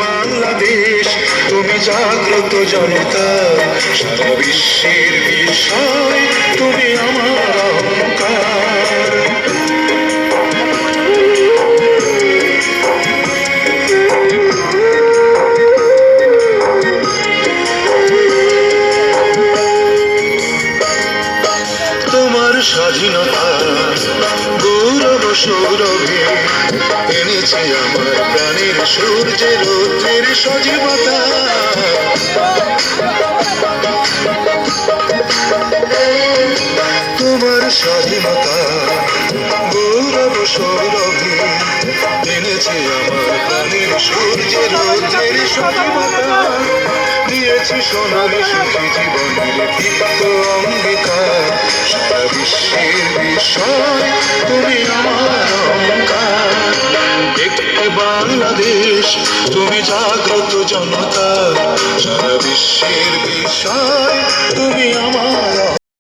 বাংলাদেশ, তুমি জাগ্রত জনতা, সারা বিশ্বের বিষয়, তুমি আমার অহংকার। তোমার স্বাধীনতা গৌরব সৌরভে এনেছে আমার প্রাণের সূর্যের রৌদ্রের সজীবতা। তোমার স্বাধীনতা গৌরব সৌরভে এনেছে আমার প্রাণের সূর্যের রৌদ্রের সজীবতা। দিয়েছি সোনালি সুখী জীবনের দীপ্ত অঙ্গীকার, সারা বিশ্বের বিষয়, তুমি আমার অহংকার। একটি বাংলাদেশ, তুমি জাগ্রত জনতা, সারা বিশ্বের বিষয়, তুমি আমার